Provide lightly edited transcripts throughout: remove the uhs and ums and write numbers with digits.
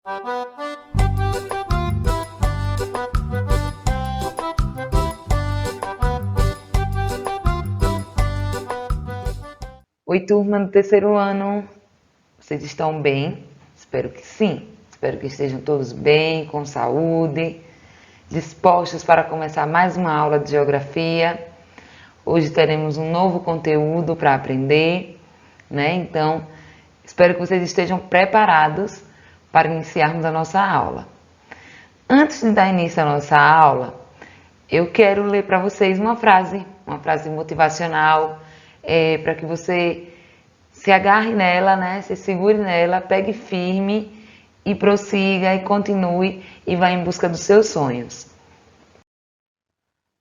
Oi, turma do terceiro ano, vocês estão bem? Espero que sim. Espero que estejam todos bem, com saúde, dispostos para começar mais uma aula de geografia. Hoje teremos um novo conteúdo para aprender, né? Então, espero que vocês estejam preparados para iniciarmos a nossa aula. Antes de dar início à nossa aula, eu quero ler para vocês uma frase motivacional, para que você se agarre nela, né? Se segure nela, pegue firme e prossiga e continue e vá em busca dos seus sonhos.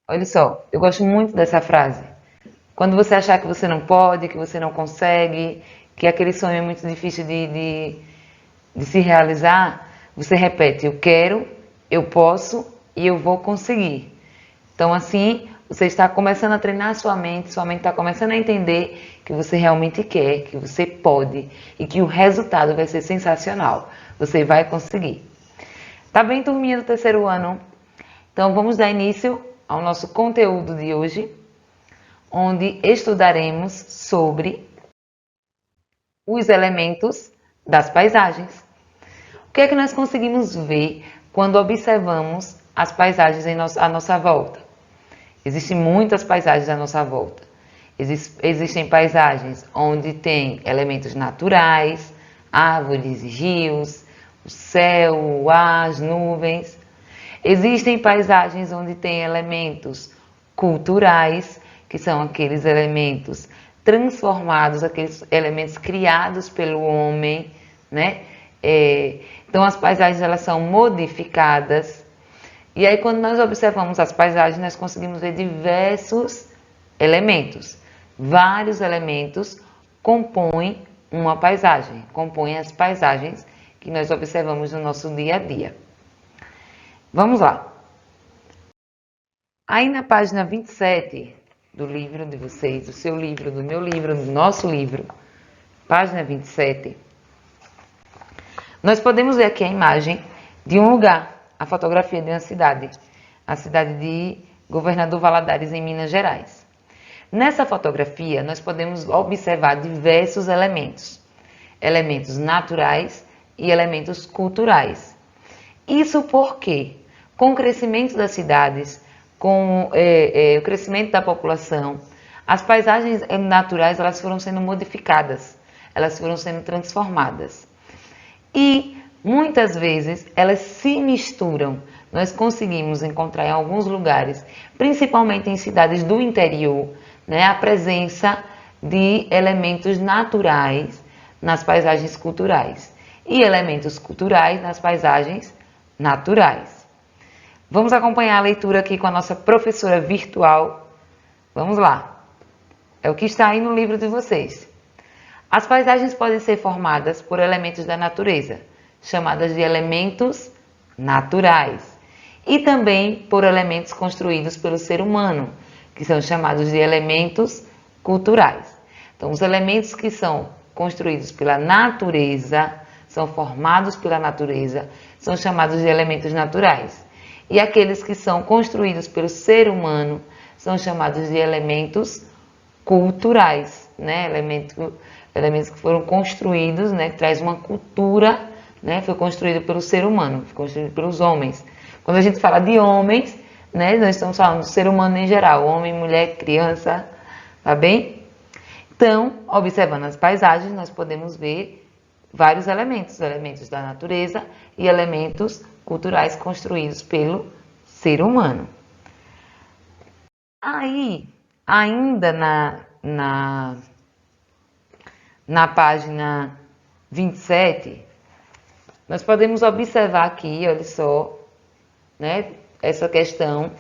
Olha só, eu gosto muito dessa frase. Quando você achar que você não pode, que você não consegue, que aquele sonho é muito difícil de se realizar, você repete: eu quero, eu posso e eu vou conseguir. Então, assim, você está começando a treinar a sua mente está começando a entender que você realmente quer, que você pode e que o resultado vai ser sensacional. Você vai conseguir. Tá bem, turminha do terceiro ano? Então, vamos dar início ao nosso conteúdo de hoje, onde estudaremos sobre os elementos das paisagens. O que é que nós conseguimos ver quando observamos as paisagens à nossa volta? Existem muitas paisagens à nossa volta. Existem paisagens onde tem elementos naturais, árvores e rios, o céu, o ar, as nuvens. Existem paisagens onde tem elementos culturais, que são aqueles elementos transformados, aqueles elementos criados pelo homem, né? Então as paisagens elas são modificadas. E aí, quando nós observamos as paisagens, nós conseguimos ver diversos elementos. Vários elementos compõem uma paisagem, compõem as paisagens que nós observamos no nosso dia a dia. Vamos lá. Aí na página 27 do livro de vocês, do seu livro, do meu livro, do nosso livro, página 27, nós podemos ver aqui a imagem de um lugar. A fotografia de uma cidade, a cidade de Governador Valadares, em Minas Gerais. Nessa fotografia, nós podemos observar diversos elementos, elementos naturais e elementos culturais. Isso porque, com o crescimento das cidades, com o crescimento da população, as paisagens naturais elas foram sendo modificadas, elas foram sendo transformadas. E muitas vezes elas se misturam. Nós conseguimos encontrar em alguns lugares, principalmente em cidades do interior, né, a presença de elementos naturais nas paisagens culturais e elementos culturais nas paisagens naturais. Vamos acompanhar a leitura aqui com a nossa professora virtual. Vamos lá. É o que está aí no livro de vocês. As paisagens podem ser formadas por elementos da natureza, chamadas de elementos naturais, e também por elementos construídos pelo ser humano, que são chamados de elementos culturais. Então, os elementos que são construídos pela natureza, são formados pela natureza, são chamados de elementos naturais. E aqueles que são construídos pelo ser humano são chamados de elementos culturais, né? Elementos que foram construídos, né? Que traz uma cultura, né, foi construído pelo ser humano, foi construído pelos homens. Quando a gente fala de homens, né, nós estamos falando do ser humano em geral, homem, mulher, criança, tá bem? Então, observando as paisagens, nós podemos ver vários elementos, elementos da natureza e elementos culturais construídos pelo ser humano. Aí, ainda na página 27, nós podemos observar aqui, olha só, né, essa questão,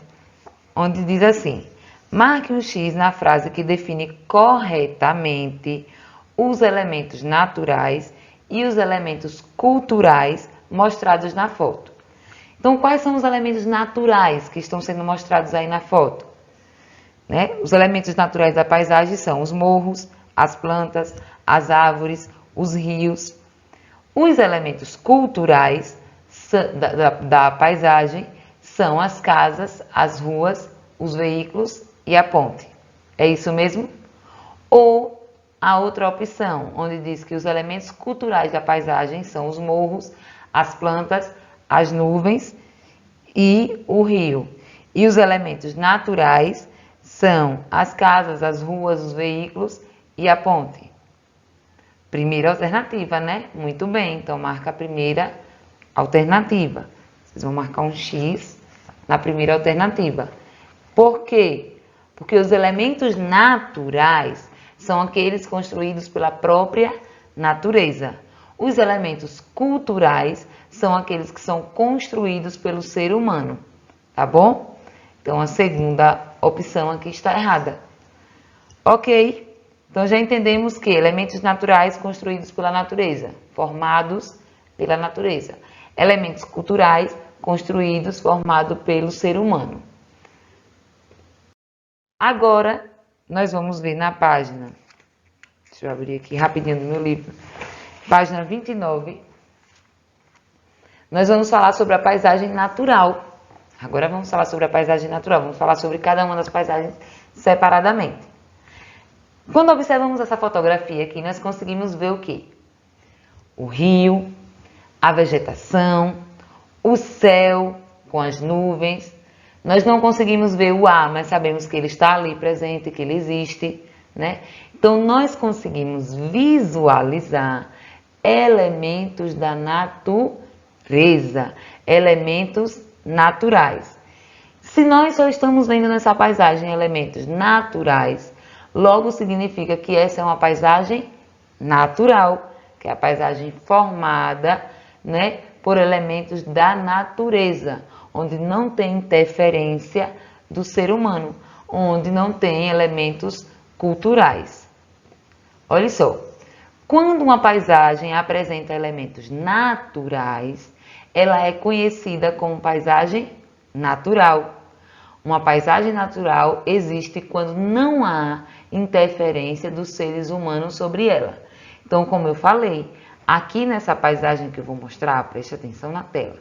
onde diz assim: marque um X na frase que define corretamente os elementos naturais e os elementos culturais mostrados na foto. Então, quais são os elementos naturais que estão sendo mostrados aí na foto? Né? Os elementos naturais da paisagem são os morros, as plantas, as árvores, os rios. Os elementos culturais da paisagem são as casas, as ruas, os veículos e a ponte. É isso mesmo? Ou a outra opção, onde diz que os elementos culturais da paisagem são os morros, as plantas, as nuvens e o rio. E os elementos naturais são as casas, as ruas, os veículos e a ponte. Primeira alternativa, né? Muito bem, então marca a primeira alternativa. Vocês vão marcar um X na primeira alternativa. Por quê? Porque os elementos naturais são aqueles construídos pela própria natureza. Os elementos culturais são aqueles que são construídos pelo ser humano, tá bom? Então a segunda opção aqui está errada. Ok? Então já entendemos que elementos naturais construídos pela natureza, formados pela natureza. Elementos culturais construídos, formados pelo ser humano. Agora, nós vamos ver na página, deixa eu abrir aqui rapidinho no meu livro, página 29, nós vamos falar sobre a paisagem natural. Agora vamos falar sobre a paisagem natural, vamos falar sobre cada uma das paisagens separadamente. Quando observamos essa fotografia aqui, nós conseguimos ver o quê? O rio, a vegetação, o céu com as nuvens. Nós não conseguimos ver o ar, mas sabemos que ele está ali presente, que ele existe, né? Então, nós conseguimos visualizar elementos da natureza, elementos naturais. Se nós só estamos vendo nessa paisagem elementos naturais, logo significa que essa é uma paisagem natural, que é a paisagem formada, né, por elementos da natureza, onde não tem interferência do ser humano, onde não tem elementos culturais. Olha só, quando uma paisagem apresenta elementos naturais, ela é conhecida como paisagem natural. Uma paisagem natural existe quando não há interferência dos seres humanos sobre ela. Então, como eu falei, aqui nessa paisagem que eu vou mostrar, preste atenção na tela,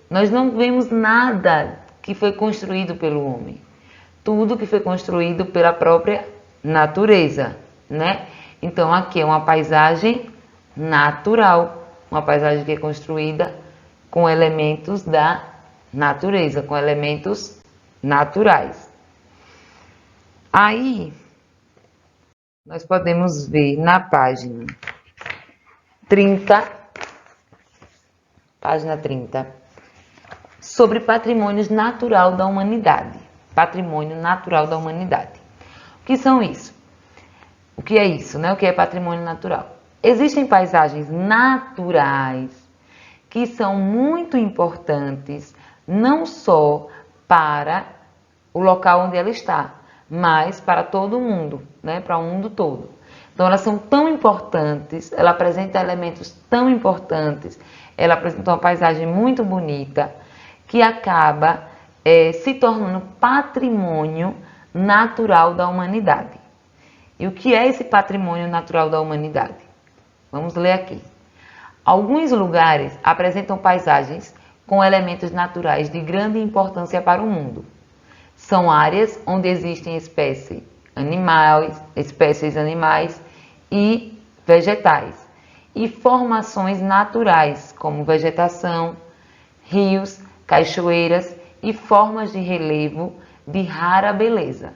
nós não vemos nada que foi construído pelo homem. Tudo que foi construído pela própria natureza, né? Então, aqui é uma paisagem natural, uma paisagem que é construída com elementos da natureza, com elementos naturais. Aí, nós podemos ver na página 30, sobre patrimônios natural da humanidade. Patrimônio natural da humanidade. O que são isso? O que é isso, né? O que é patrimônio natural? Existem paisagens naturais que são muito importantes, não só para o local onde ela está, mas para todo mundo, né? Para o mundo todo. Então, elas são tão importantes, ela apresenta elementos tão importantes, ela apresenta uma paisagem muito bonita, que acaba se tornando patrimônio natural da humanidade. E o que é esse patrimônio natural da humanidade? Vamos ler aqui. Alguns lugares apresentam paisagens com elementos naturais de grande importância para o mundo. São áreas onde existem espécies animais e vegetais, e formações naturais, como vegetação, rios, cachoeiras e formas de relevo de rara beleza.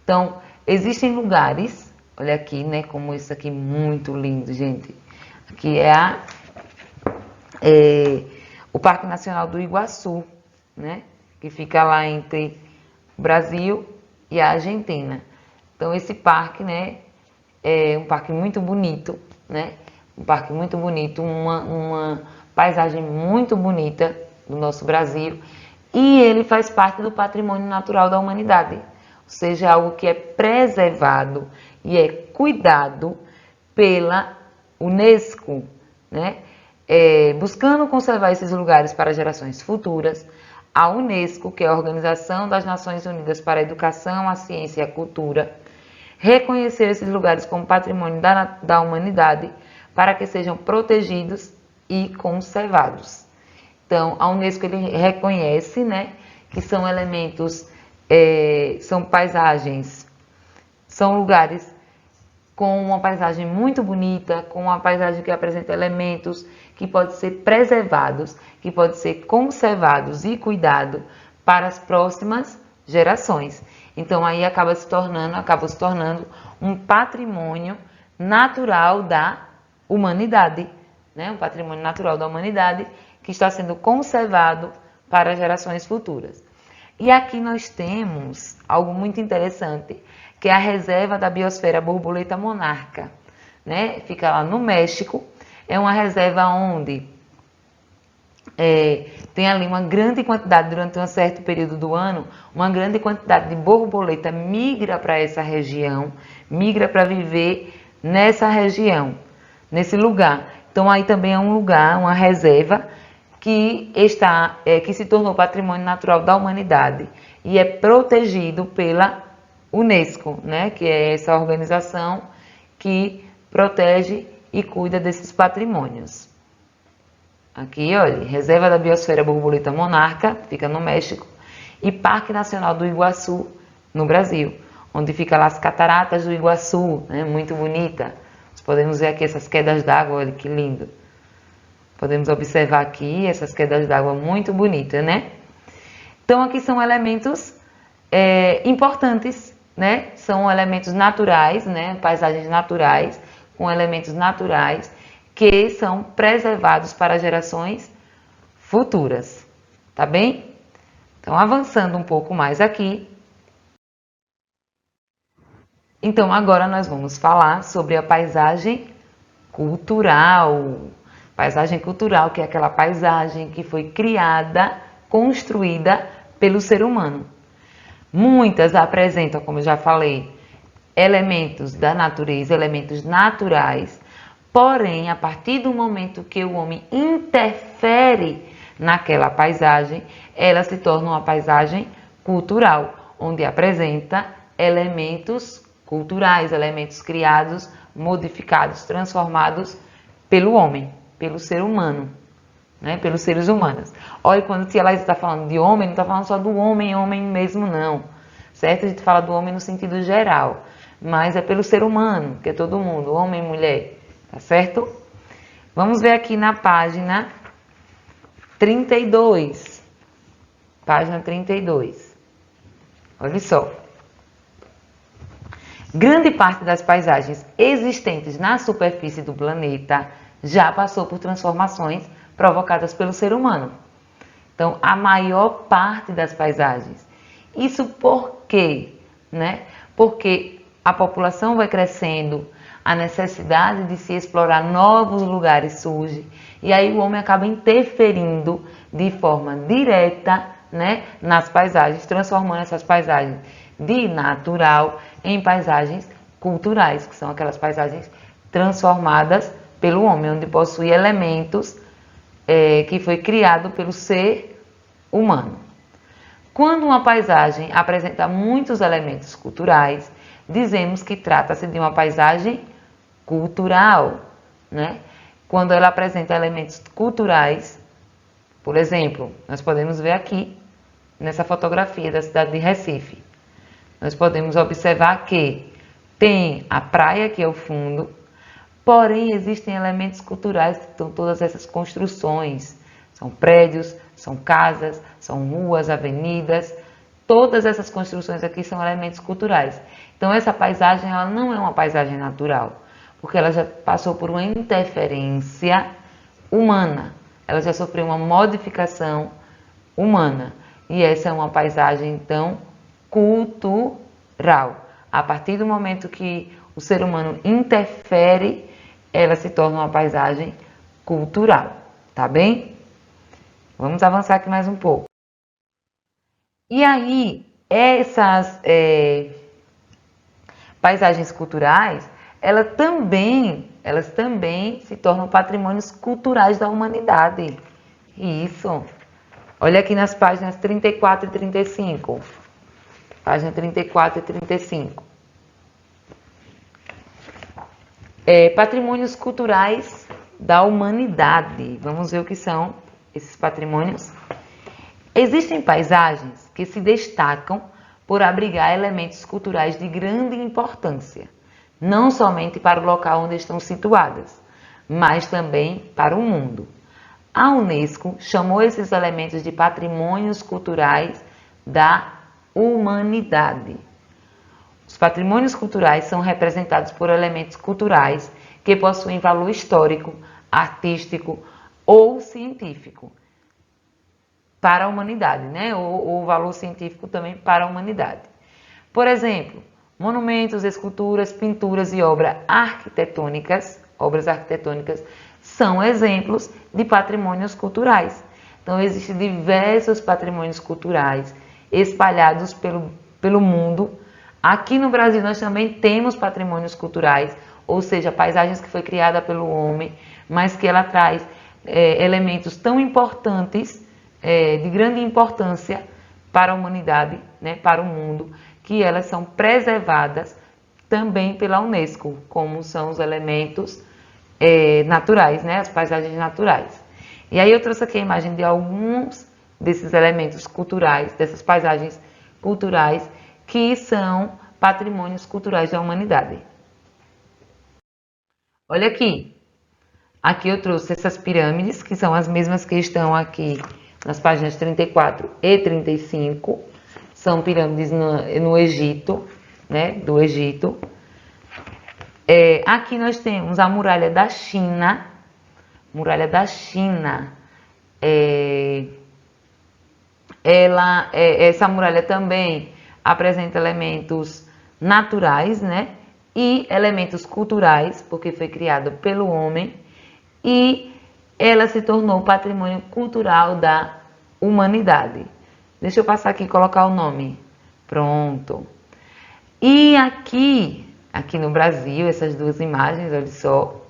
Então, existem lugares, olha aqui, né, como isso aqui, muito lindo, gente. Aqui é o Parque Nacional do Iguaçu, né, que fica lá entre o Brasil e a Argentina. Então, esse parque, né, é um parque muito bonito, né, um parque muito bonito, uma paisagem muito bonita do nosso Brasil, e ele faz parte do patrimônio natural da humanidade, ou seja, algo que é preservado e é cuidado pela UNESCO, né? Buscando conservar esses lugares para gerações futuras, a UNESCO, que é a Organização das Nações Unidas para a Educação, a Ciência e a Cultura, reconheceu esses lugares como patrimônio da humanidade para que sejam protegidos e conservados. Então, a Unesco ele reconhece, né, que são elementos, são paisagens, são lugares com uma paisagem muito bonita, com uma paisagem que apresenta elementos que podem ser preservados, que podem ser conservados e cuidados para as próximas gerações. Então, aí acaba se tornando um patrimônio natural da humanidade, né? Um patrimônio natural da humanidade que está sendo conservado para gerações futuras. E aqui nós temos algo muito interessante, que é a reserva da biosfera borboleta monarca, né? Fica lá no México. É uma reserva onde tem ali uma grande quantidade, durante um certo período do ano, uma grande quantidade de borboleta migra para essa região, migra para viver nessa região, nesse lugar. Então aí também é um lugar, uma reserva que se tornou patrimônio natural da humanidade e é protegido pela Unesco, né, que é essa organização que protege e cuida desses patrimônios. Aqui, olha, Reserva da Biosfera Borboleta Monarca, fica no México, e Parque Nacional do Iguaçu, no Brasil, onde fica lá as Cataratas do Iguaçu, né, muito bonita. Nós podemos ver aqui essas quedas d'água, olha que lindo. Podemos observar aqui essas quedas d'água muito bonitas, né? Então, aqui são elementos importantes, né? São elementos naturais, né? Paisagens naturais, com elementos naturais que são preservados para gerações futuras, tá bem? Então, avançando um pouco mais aqui. Então, agora nós vamos falar sobre a paisagem cultural. Paisagem cultural, que é aquela paisagem que foi criada, construída pelo ser humano. Muitas apresentam, como eu já falei, elementos da natureza, elementos naturais, porém, a partir do momento que o homem interfere naquela paisagem, ela se torna uma paisagem cultural, onde apresenta elementos culturais, elementos criados, modificados, transformados pelo homem, pelo ser humano, né? Pelos seres humanos. Olha, quando a tia Laís está falando de homem, não está falando só do homem, homem mesmo não, certo? A gente fala do homem no sentido geral, mas é pelo ser humano, que é todo mundo, homem e mulher, tá certo? Vamos ver aqui na página 32. Página 32. Olha só. Grande parte das paisagens existentes na superfície do planeta já passou por transformações provocadas pelo ser humano. Então, a maior parte das paisagens. Isso por quê? Né? Porque a população vai crescendo, a necessidade de se explorar novos lugares surge, e aí o homem acaba interferindo de forma direta, né, nas paisagens, transformando essas paisagens de natural em paisagens culturais, que são aquelas paisagens transformadas pelo homem, onde possui elementos que foi criado pelo ser humano. Quando uma paisagem apresenta muitos elementos culturais, dizemos que trata-se de uma paisagem cultural, né? Quando ela apresenta elementos culturais, por exemplo, nós podemos ver aqui, nessa fotografia da cidade de Recife, nós podemos observar que tem a praia, que é o fundo, porém existem elementos culturais que estão todas essas construções, são prédios, são casas, são ruas, avenidas, todas essas construções aqui são elementos culturais. Então essa paisagem ela não é uma paisagem natural, porque ela já passou por uma interferência humana, ela já sofreu uma modificação humana. E essa é uma paisagem, então, cultural. A partir do momento que o ser humano interfere, ela se torna uma paisagem cultural, tá bem? Vamos avançar aqui mais um pouco. E aí, essas paisagens culturais, elas também se tornam patrimônios culturais da humanidade. Isso. Olha aqui nas páginas 34 e 35. Página 34 e 35. Patrimônios culturais da humanidade. Vamos ver o que são esses patrimônios. Existem paisagens que se destacam por abrigar elementos culturais de grande importância, não somente para o local onde estão situadas, mas também para o mundo. A Unesco chamou esses elementos de patrimônios culturais da humanidade. Os patrimônios culturais são representados por elementos culturais que possuem valor histórico, artístico ou científico para a humanidade, né? Ou valor científico também para a humanidade. Por exemplo, monumentos, esculturas, pinturas e obras arquitetônicas são exemplos de patrimônios culturais. Então, existem diversos patrimônios culturais espalhados pelo mundo. Aqui no Brasil nós também temos patrimônios culturais, ou seja, paisagens que foi criada pelo homem, mas que ela traz elementos tão importantes, de grande importância para a humanidade, né, para o mundo, que elas são preservadas também pela Unesco, como são os elementos naturais, né, as paisagens naturais. E aí eu trouxe aqui a imagem de alguns desses elementos culturais, dessas paisagens culturais, que são patrimônios culturais da humanidade. Olha aqui. Aqui eu trouxe essas pirâmides, que são as mesmas que estão aqui nas páginas 34 e 35. São pirâmides no Egito, né, do Egito. Aqui nós temos a muralha da China. Muralha da China. Essa muralha também apresenta elementos naturais, né? E elementos culturais, porque foi criada pelo homem. E ela se tornou patrimônio cultural da humanidade. Deixa eu passar aqui e colocar o nome. Pronto. E aqui no Brasil, essas duas imagens, olha só.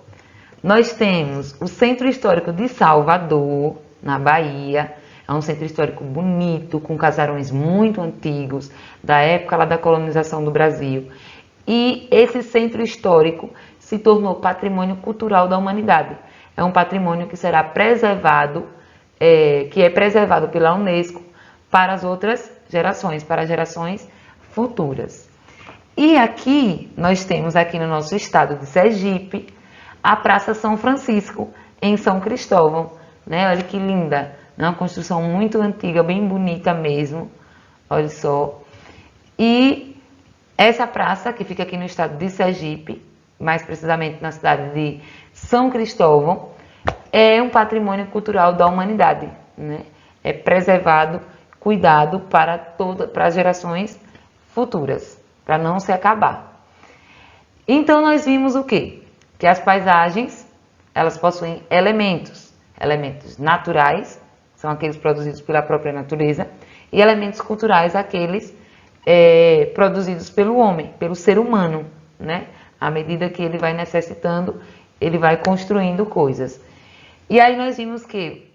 Nós temos o Centro Histórico de Salvador, na Bahia. É um centro histórico bonito, com casarões muito antigos, da época lá da colonização do Brasil. E esse centro histórico se tornou patrimônio cultural da humanidade. É um patrimônio que será preservado, que é preservado pela Unesco para as outras gerações, para gerações futuras. E aqui, nós temos aqui no nosso estado de Sergipe, a Praça São Francisco, em São Cristóvão. Né? Olha que linda! É uma construção muito antiga, bem bonita mesmo. Olha só. E essa praça, que fica aqui no estado de Sergipe, mais precisamente na cidade de São Cristóvão, é um patrimônio cultural da humanidade. Né? É preservado, cuidado para as gerações futuras, para não se acabar. Então, nós vimos o quê? Que as paisagens, elas possuem elementos naturais, são aqueles produzidos pela própria natureza, e elementos culturais, aqueles produzidos pelo homem, pelo ser humano, né? À medida que ele vai necessitando, ele vai construindo coisas. E aí nós vimos que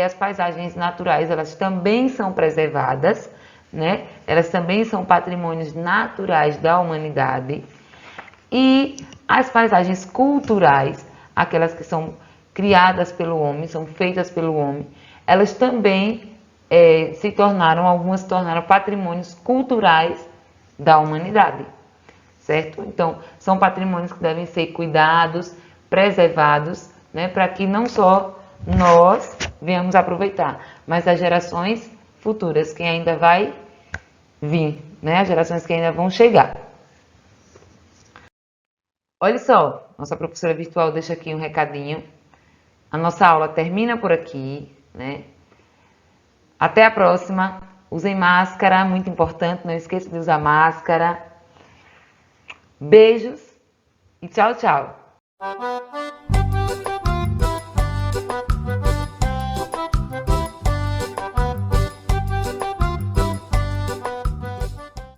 as paisagens naturais, elas também são preservadas, né? Elas também são patrimônios naturais da humanidade. E as paisagens culturais, aquelas que são criadas pelo homem, são feitas pelo homem, elas também algumas se tornaram patrimônios culturais da humanidade, certo? Então, são patrimônios que devem ser cuidados, preservados, né, para que não só nós venhamos aproveitar, mas as gerações futuras, que ainda vai vir, né, as gerações que ainda vão chegar. Olha só, nossa professora virtual deixa aqui um recadinho. A nossa aula termina por aqui, né? Até a próxima. Usem máscara, muito importante, não esqueça de usar máscara. Beijos e tchau, tchau.